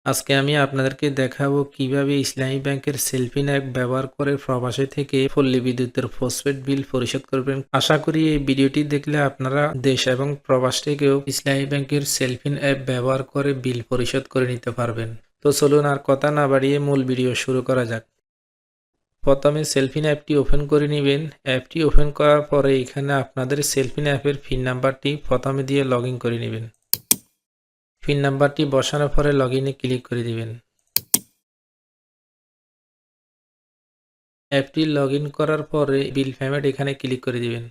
আজকে আমি আপনাদেরকে দেখাবো কিভাবে ইসলামী ব্যাংকের সেলফিন অ্যাপ ব্যবহার করে প্রবাসী থেকে পল্লী বিদ্যুতের পোস্টপেড বিল পরিশোধ করবেন। আশা করি এই ভিডিওটি দেখলে আপনারা দেশ এবং প্রবাস থেকেও ইসলামী ব্যাংকের সেলফিন অ্যাপ ব্যবহার করে বিল পরিশোধ করে নিতে পারবেন। তো চলুন আর কথা না বাড়িয়ে মূল ভিডিও শুরু করা যাক। প্রথমে সেলফিন অ্যাপটি ওপেন করে নেবেন। অ্যাপটি ওপেন করার পরে এখানে আপনাদের সেলফিন অ্যাপের পিন নাম্বারটি প্রথমে দিয়ে লগ ইন করে নেবেন। পিন নাম্বারটি বসানোর পরে লগ ইনে ক্লিক করে দিবেন। অ্যাপটি লগ ইন করার পরে বিল পেমেন্ট এখানে ক্লিক করে দিবেন।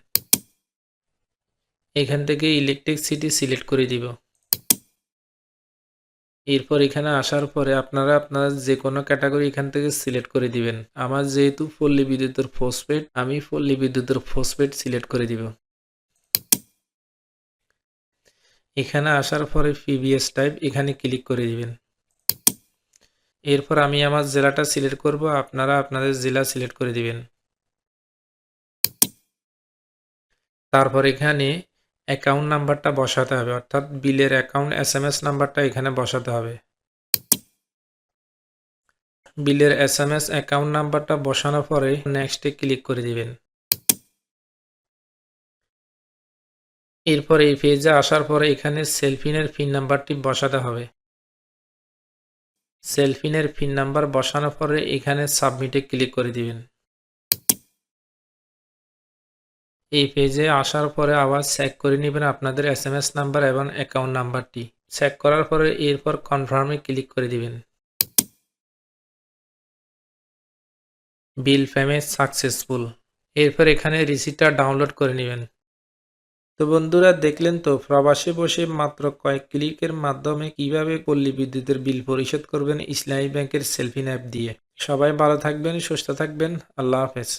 এখান থেকে ইলেকট্রিসিটি সিলেক্ট করে দিব। এরপর এখানে আসার পরে আপনারা যে কোনো ক্যাটাগরি এখান থেকে সিলেক্ট করে দিবেন। আমার যেহেতু পল্লী বিদ্যুতের পোস্টপেড, আমি পল্লী বিদ্যুতের পোস্টপেড সিলেক্ট করে দিব। এখানে আসার পরে পিবিএস টাইপ এখানে ক্লিক করে দিবেন। এরপর আমি আমার জেলাটা সিলেক্ট করব, আপনারা আপনাদের জেলা সিলেক্ট করে দিবেন। তারপর এখানে অ্যাকাউন্ট নাম্বারটা বসাতে হবে, অর্থাৎ বিলের অ্যাকাউন্ট এসএমএস নাম্বারটা এখানে বসাতে হবে। বিলের এসএমএস অ্যাকাউন্ট নাম্বারটা বসানোর পরে নেক্সটে ক্লিক করে দিবেন। এরপর এই পেজে আসার পরে এখানে সেলফিনের পিন নাম্বারটি বসাতে হবে। সেলফিনের পিন নাম্বার বসানোর পরে এখানে সাবমিটে ক্লিক করে দিবেন। এই পেজে আসার পরে আবার চেক করে নেবেন আপনাদের এসএমএস নাম্বার এবং অ্যাকাউন্ট নাম্বারটি। চেক করার পরে এরপর কনফার্মে ক্লিক করে দিবেন। Bill payment successful. এরপর এখানে রিসিটটা ডাউনলোড করে নেবেন। তো বন্ধুরা, দেখলেন তো প্রবাসে বসে মাত্র কয়েক ক্লিকের মাধ্যমে কিভাবে পল্লী বিদ্যুতের বিল পরিশোধ করবেন ইসলামী ব্যাংকের সেলফিন অ্যাপ দিয়ে। সবাই ভালো থাকবেন, সুস্থ থাকবেন। আল্লাহ হাফেজ।